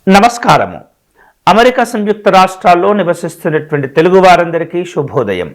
నమస్కారము. అమెరికా సంయుక్త రాష్ట్రాల్లో నివసిస్తున్నటువంటి తెలుగు వారందరికీ శుభోదయం.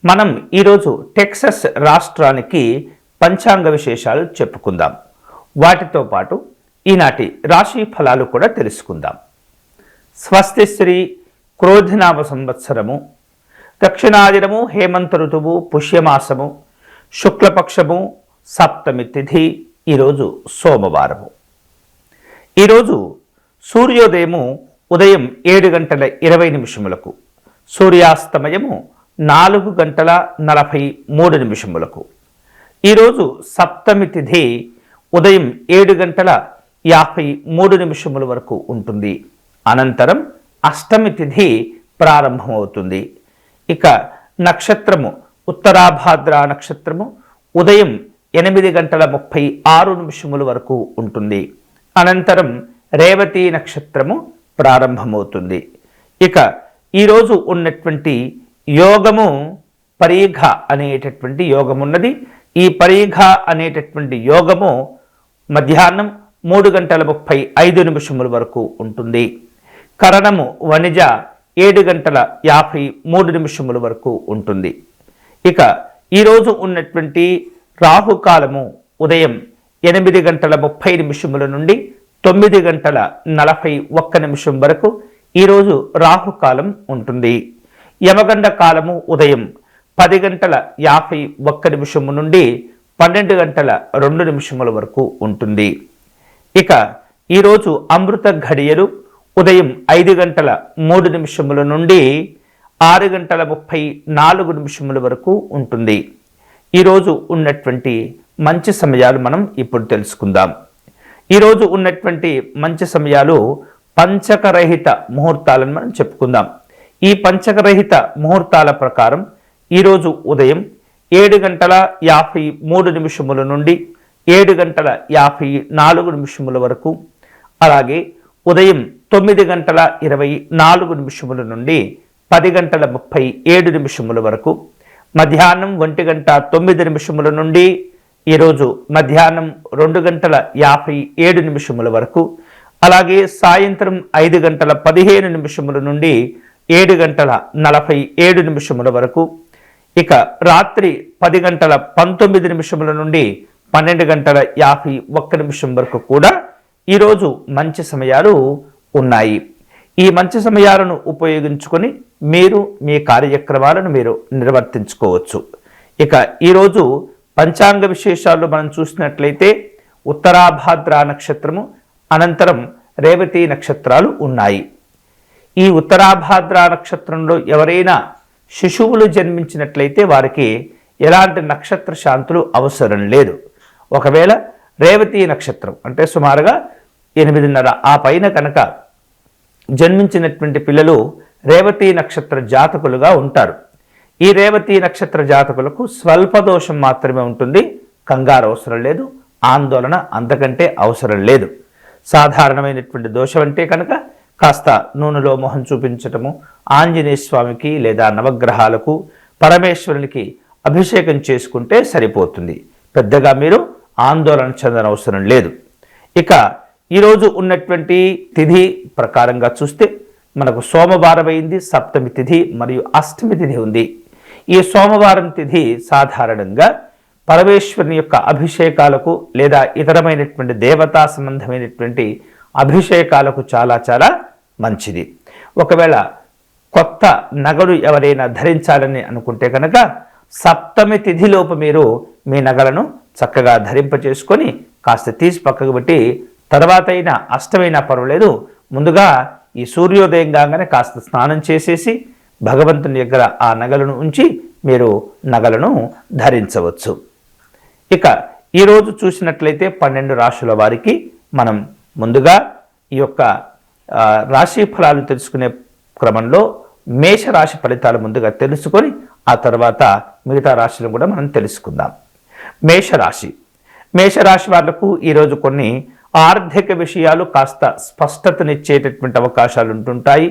మనం ఈరోజు టెక్సస్ రాష్ట్రానికి పంచాంగ విశేషాలు చెప్పుకుందాం. వాటితో పాటు ఈనాటి రాశి ఫలాలు కూడా తెలుసుకుందాం. స్వస్తి శ్రీ క్రోధినామ సంవత్సరము, దక్షిణాదినము, హేమంత ఋతువు, పుష్యమాసము, శుక్లపక్షము, సప్తమి తిథి. ఈరోజు సోమవారము. ఈరోజు సూర్యోదయము ఉదయం 7:20 సూర్యాస్తమయము 4:43. ఈరోజు సప్తమి తిథి ఉదయం 7:53 వరకు ఉంటుంది. అనంతరం అష్టమి తిథి ప్రారంభమవుతుంది. ఇక నక్షత్రము ఉత్తరాభాద్ర నక్షత్రము ఉదయం 8:36 వరకు ఉంటుంది. అనంతరం రేవతి నక్షత్రము ప్రారంభమవుతుంది. ఇక ఈరోజు ఉన్నటువంటి యోగము పరీఘ అనేటటువంటి యోగం ఉన్నది. ఈ పరీఘ అనేటటువంటి యోగము మధ్యాహ్నం 3:35 వరకు ఉంటుంది. కరణము వనిజ 7:53 వరకు ఉంటుంది. ఇక ఈరోజు ఉన్నటువంటి రాహుకాలము ఉదయం 8:30 నుండి 9:41 వరకు ఈరోజు రాహుకాలం ఉంటుంది. యమగండ కాలము ఉదయం 10:51 నుండి 12:02 వరకు ఉంటుంది. ఇక ఈరోజు అమృత ఘడియలు ఉదయం 5:03 నుండి 6:34 వరకు ఉంటుంది. ఈరోజు ఉన్నటువంటి మంచి సమయాలు మనం ఇప్పుడు తెలుసుకుందాం. ఈరోజు ఉన్నటువంటి మంచి సమయాలు పంచకరహిత ముహూర్తాలను మనం చెప్పుకుందాం. ఈ పంచకరహిత ముహూర్తాల ప్రకారం ఈరోజు ఉదయం 7:53 నుండి 7:54 వరకు, అలాగే ఉదయం 9:24 నుండి 10:37 వరకు, మధ్యాహ్నం 1:09 నుండి ఈరోజు మధ్యాహ్నం 2:57 వరకు, అలాగే సాయంత్రం 5:15 నుండి 7:47 వరకు, ఇక రాత్రి 10:19 నుండి 12:51 వరకు కూడా ఈరోజు మంచి సమయాలు ఉన్నాయి. ఈ మంచి సమయాలను ఉపయోగించుకొని మీరు మీ కార్యక్రమాలను మీరు నిర్వర్తించుకోవచ్చు. ఇక ఈరోజు పంచాంగ విశేషాలు మనం చూసినట్లయితే ఉత్తరాభాద్ర నక్షత్రము, అనంతరం రేవతి నక్షత్రాలు ఉన్నాయి. ఈ ఉత్తరాభాద్ర నక్షత్రంలో ఎవరైనా శిశువులు జన్మించినట్లయితే వారికి ఎలాంటి నక్షత్ర శాంతులు అవసరం లేదు. ఒకవేళ రేవతి నక్షత్రం అంటే సుమారుగా 8:30 ఆ పైన కనుక జన్మించినటువంటి పిల్లలు రేవతి నక్షత్ర జాతకులుగా ఉంటారు. ఈ రేవతి నక్షత్ర జాతకులకు స్వల్ప దోషం మాత్రమే ఉంటుంది. కంగారు అవసరం లేదు, ఆందోళన అంతకంటే అవసరం లేదు. సాధారణమైనటువంటి దోషం అంటే కనుక కాస్త నూనెలో మొహం చూపించటము, ఆంజనేయ స్వామికి లేదా నవగ్రహాలకు, పరమేశ్వరునికి అభిషేకం చేసుకుంటే సరిపోతుంది. పెద్దగా మీరు ఆందోళన చెందనవసరం లేదు. ఇక ఈరోజు ఉన్నటువంటి తిథి ప్రకారంగా చూస్తే మనకు సోమవారం అయింది, సప్తమి తిథి మరియు అష్టమి తిథి ఉంది. ఈ సోమవారం తిథి సాధారణంగా పరమేశ్వరుని యొక్క అభిషేకాలకు లేదా ఇతరమైనటువంటి దేవతా సంబంధమైనటువంటి అభిషేకాలకు చాలా చాలా మంచిది. ఒకవేళ కొత్త నగలు ఎవరైనా ధరించాలని అనుకుంటే కనుక సప్తమి తిథిలోపు మీరు మీ నగలను చక్కగా ధరింపచేసుకొని కాస్త తీసి పక్కకు పెట్టి తర్వాత అయినా అష్టమైనా పర్వాలేదు, ముందుగా ఈ సూర్యోదయం కాగానే కాస్త స్నానం చేసేసి భగవంతుని దగ్గర ఆ నగలను ఉంచి మీరు నగలను ధరించవచ్చు. ఇక ఈరోజు చూసినట్లయితే 12 రాశుల వారికి మనం ముందుగా ఈ యొక్క రాశి ఫలాలు తెలుసుకునే క్రమంలో మేషరాశి ఫలితాలు ముందుగా తెలుసుకొని ఆ తర్వాత మిగతా రాశులను కూడా మనం తెలుసుకుందాం. మేషరాశి వాళ్లకు ఈరోజు కొన్ని ఆర్థిక విషయాలు కాస్త స్పష్టతనిచ్చేటటువంటి అవకాశాలు ఉంటుంటాయి.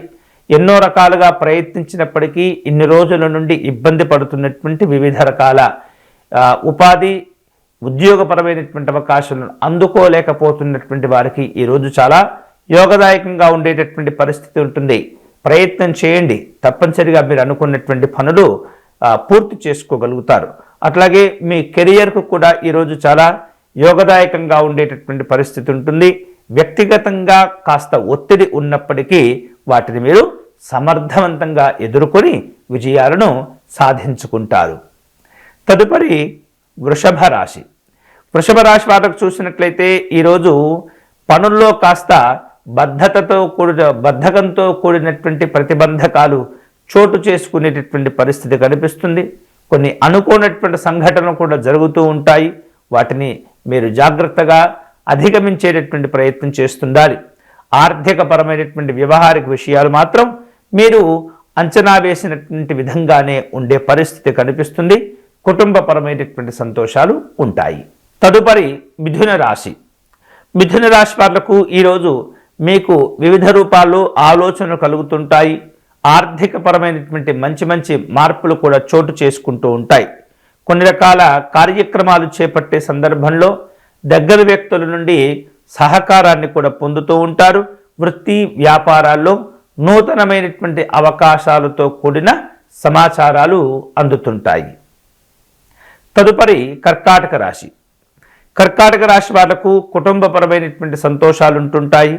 ఎన్నో రకాలుగా ప్రయత్నించినప్పటికీ ఇన్ని రోజుల నుండి ఇబ్బంది పడుతున్నటువంటి వివిధ రకాల ఉపాధి ఉద్యోగపరమైనటువంటి అవకాశాలను అందుకోలేకపోతున్నటువంటి వారికి ఈరోజు చాలా యోగదాయకంగా ఉండేటటువంటి పరిస్థితి ఉంటుంది. ప్రయత్నం చేయండి, తప్పనిసరిగా మీరు అనుకున్నటువంటి పనులు పూర్తి చేసుకోగలుగుతారు. అట్లాగే మీ కెరియర్కు కూడా ఈరోజు చాలా యోగదాయకంగా ఉండేటటువంటి పరిస్థితి ఉంటుంది. వ్యక్తిగతంగా కాస్త ఒత్తిడి ఉన్నప్పటికీ వాటిని మీరు సమర్థవంతంగా ఎదుర్కొని విజయాలను సాధించుకుంటారు. తదుపరి వృషభ రాశి. వృషభ రాశి వారికి చూసినట్లయితే ఈరోజు పనుల్లో కాస్త బద్ధకంతో కూడినటువంటి ప్రతిబంధకాలు చోటు చేసుకునేటటువంటి పరిస్థితి కనిపిస్తుంది. కొన్ని అనుకోనటువంటి సంఘటనలు కూడా జరుగుతూ ఉంటాయి. వాటిని మీరు జాగ్రత్తగా అధిగమించేటటువంటి ప్రయత్నం చేస్తుండాలి. ఆర్థికపరమైనటువంటి వ్యవహారిక విషయాలు మాత్రం మీరు అంచనా వేసినటువంటి విధంగానే ఉండే పరిస్థితి కనిపిస్తుంది. కుటుంబపరమైనటువంటి సంతోషాలు ఉంటాయి. తదుపరి మిథున రాశి. మిథున రాశి వాళ్లకు ఈరోజు మీకు వివిధ రూపాల్లో ఆలోచనలు కలుగుతుంటాయి. ఆర్థికపరమైనటువంటి మంచి మంచి మార్పులు కూడా చోటు చేసుకుంటూ ఉంటాయి. కొన్ని రకాల కార్యక్రమాలు చేపట్టే సందర్భంలో దగ్గర వ్యక్తుల నుండి సహకారాన్ని కూడా పొందుతూ ఉంటారు. వృత్తి వ్యాపారాల్లో నూతనమైనటువంటి అవకాశాలతో కూడిన సమాచారాలు అందుతుంటాయి. తదుపరి కర్కాటక రాశి. కర్కాటక రాశి వాళ్లకు కుటుంబపరమైనటువంటి సంతోషాలు ఉంటుంటాయి.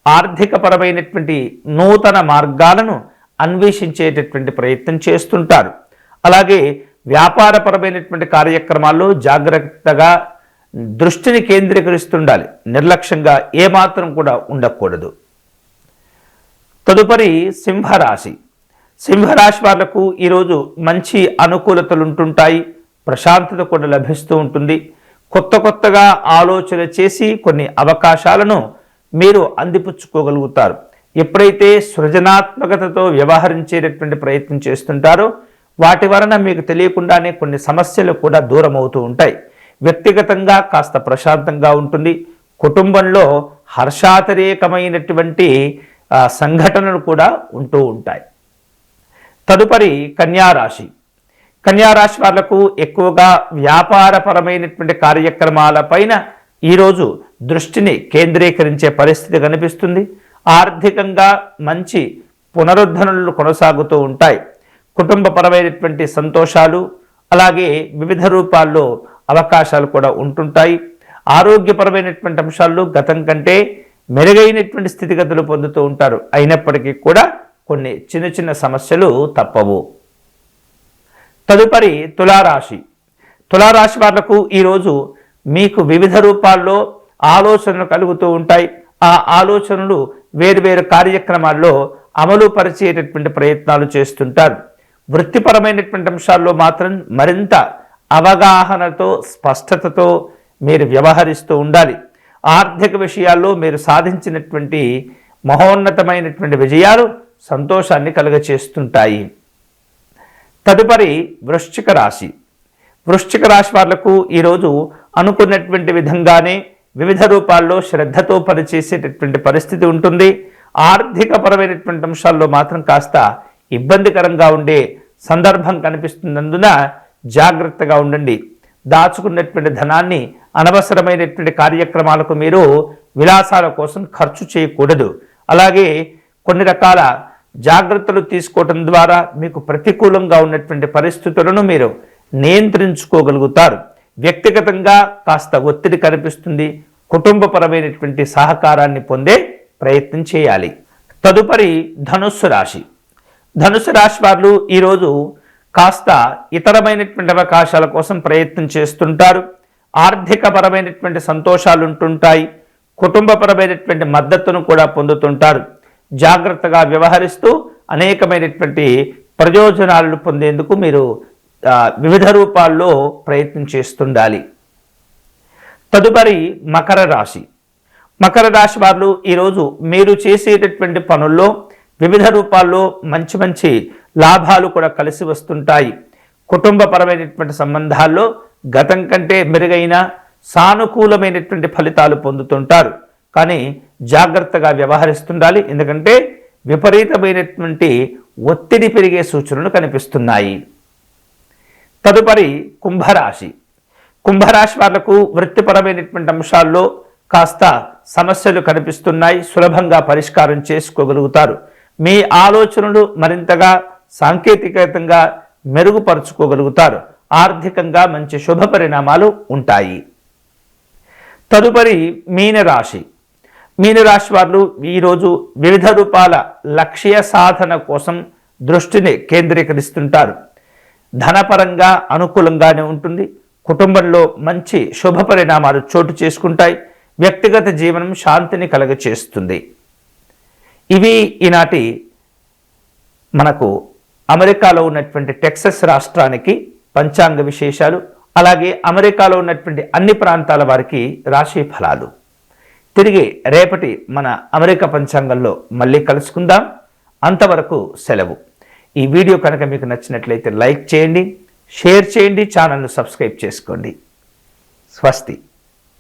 ఆర్థికపరమైనటువంటి నూతన మార్గాలను అన్వేషించేటటువంటి ప్రయత్నం చేస్తుంటారు. అలాగే వ్యాపారపరమైనటువంటి కార్యక్రమాల్లో జాగ్రత్తగా దృష్టిని కేంద్రీకరిస్తుండాలి. నిర్లక్ష్యంగా ఏమాత్రం కూడా ఉండకూడదు. తదుపరి సింహరాశి. సింహరాశి వాళ్లకు ఈరోజు మంచి అనుకూలతలు ఉంటుంటాయి. ప్రశాంతత కూడా లభిస్తూ ఉంటుంది. కొత్తగా ఆలోచన చేసి కొన్ని అవకాశాలను మీరు అందిపుచ్చుకోగలుగుతారు. ఎప్పుడైతే సృజనాత్మకతతో వ్యవహరించేటటువంటి ప్రయత్నం చేస్తుంటారో వాటి వలన మీకు తెలియకుండానే కొన్ని సమస్యలు కూడా దూరం అవుతూ ఉంటాయి. వ్యక్తిగతంగా కాస్త ప్రశాంతంగా ఉంటుంది. కుటుంబంలో హర్షాతిరేకమైనటువంటి సంఘటనలు కూడా ఉంటూ ఉంటాయి. తదుపరి కన్యారాశి. కన్యారాశి వాళ్లకు ఎక్కువగా వ్యాపారపరమైనటువంటి కార్యక్రమాలపైన ఈరోజు దృష్టిని కేంద్రీకరించే పరిస్థితి కనిపిస్తుంది. ఆర్థికంగా మంచి పునరుద్ధరణలు కొనసాగుతూ ఉంటాయి. కుటుంబపరమైనటువంటి సంతోషాలు అలాగే వివిధ రూపాల్లో అవకాశాలు కూడా ఉంటుంటాయి. ఆరోగ్యపరమైనటువంటి అంశాల్లో గతం కంటే మెరుగైనటువంటి స్థితిగతులు పొందుతూ ఉంటారు. అయినప్పటికీ కూడా కొన్ని చిన్న సమస్యలు తప్పవు. తదుపరి తులారాశి. తులారాశి వాళ్లకు ఈరోజు మీకు వివిధ రూపాల్లో ఆలోచనలు కలుగుతూ ఉంటాయి. ఆ ఆలోచనలు వేరువేరు కార్యక్రమాల్లో అమలు పరిచేటటువంటి ప్రయత్నాలు చేస్తుంటారు. వృత్తిపరమైనటువంటి అంశాల్లో మాత్రం మరింత అవగాహనతో స్పష్టతతో మీరు వ్యవహరిస్తూ ఉండాలి. ఆర్థిక విషయాల్లో మీరు సాధించినటువంటి మహోన్నతమైనటువంటి విజయాలు సంతోషాన్ని కలుగచేస్తుంటాయి. తదుపరి వృశ్చిక రాశి. వృశ్చిక రాశి వాళ్లకు ఈరోజు అనుకున్నటువంటి విధంగానే వివిధ రూపాల్లో శ్రద్ధతో పనిచేసేటటువంటి పరిస్థితి ఉంటుంది. ఆర్థికపరమైనటువంటి అంశాల్లో మాత్రం కాస్త ఇబ్బందికరంగా ఉండే సందర్భం కనిపిస్తున్నందున జాగ్రత్తగా ఉండండి. దాచుకున్నటువంటి ధనాన్ని అనవసరమైనటువంటి కార్యక్రమాలకు మీరు విలాసాల కోసం ఖర్చు చేయకూడదు. అలాగే కొన్ని రకాల జాగ్రత్తలు తీసుకోవటం ద్వారా మీకు ప్రతికూలంగా ఉన్నటువంటి పరిస్థితులను మీరు నియంత్రించుకోగలుగుతారు. వ్యక్తిగతంగా కాస్త ఒత్తిడి కనిపిస్తుంది. కుటుంబపరమైనటువంటి సహకారాన్ని పొందే ప్రయత్నం చేయాలి. తదుపరి ధనుస్సు రాశి. ధనుసు రాశి వారు ఈరోజు కాస్త ఇతరమైనటువంటి అవకాశాల కోసం ప్రయత్నం చేస్తుంటారు. ఆర్థికపరమైనటువంటి సంతోషాలు ఉంటుంటాయి. కుటుంబపరమైనటువంటి మద్దతును కూడా పొందుతుంటారు. జాగ్రత్తగా వ్యవహరిస్తూ అనేకమైనటువంటి ప్రయోజనాలను పొందేందుకు మీరు వివిధ రూపాల్లో ప్రయత్నం చేస్తుండాలి. తదుపరి మకర రాశి. మకర రాశి వారు ఈరోజు మీరు చేసేటటువంటి పనుల్లో వివిధ రూపాల్లో మంచి లాభాలు కూడా కలిసి వస్తుంటాయి. కుటుంబపరమైనటువంటి సంబంధాల్లో గతం కంటే మెరుగైన సానుకూలమైనటువంటి ఫలితాలు పొందుతుంటారు. కానీ జాగ్రత్తగా వ్యవహరిస్తుండాలి. ఎందుకంటే విపరీతమైనటువంటి ఒత్తిడి పెరిగే సూచనలు కనిపిస్తున్నాయి. తదుపరి కుంభరాశి. కుంభరాశి వాళ్లకు వృత్తిపరమైనటువంటి అంశాల్లో కాస్త సమస్యలు కనిపిస్తున్నాయి, సులభంగా పరిష్కారం చేసుకోగలుగుతారు. మీ ఆలోచనలు మరింతగా సాంకేతికంగా మెరుగుపరుచుకోగలుగుతారు. ఆర్థికంగా మంచి శుభ పరిణామాలు ఉంటాయి. తదుపరి మీనరాశి. మీనరాశి వారు ఈరోజు వివిధ రూపాల లక్ష్య సాధన కోసం దృష్టిని కేంద్రీకరిస్తుంటారు. ధనపరంగా అనుకూలంగానే ఉంటుంది. కుటుంబంలో మంచి శుభ పరిణామాలు చోటు చేసుకుంటాయి. వ్యక్తిగత జీవనం శాంతిని కలుగచేస్తుంది. ఇవి ఈనాటి మనకు అమెరికాలో ఉన్నటువంటి టెక్సస్ రాష్ట్రానికి పంచాంగ విశేషాలు, అలాగే అమెరికాలో ఉన్నటువంటి అన్ని ప్రాంతాల వారికి రాశి ఫలాలు. తిరిగి రేపటి మన అమెరికా పంచాంగంలో మళ్ళీ కలుసుకుందాం. అంతవరకు సెలవు. ఈ వీడియో కనుక మీకు నచ్చినట్లయితే లైక్ చేయండి, షేర్ చేయండి, ఛానల్ను సబ్స్క్రైబ్ చేసుకోండి. స్వస్తి.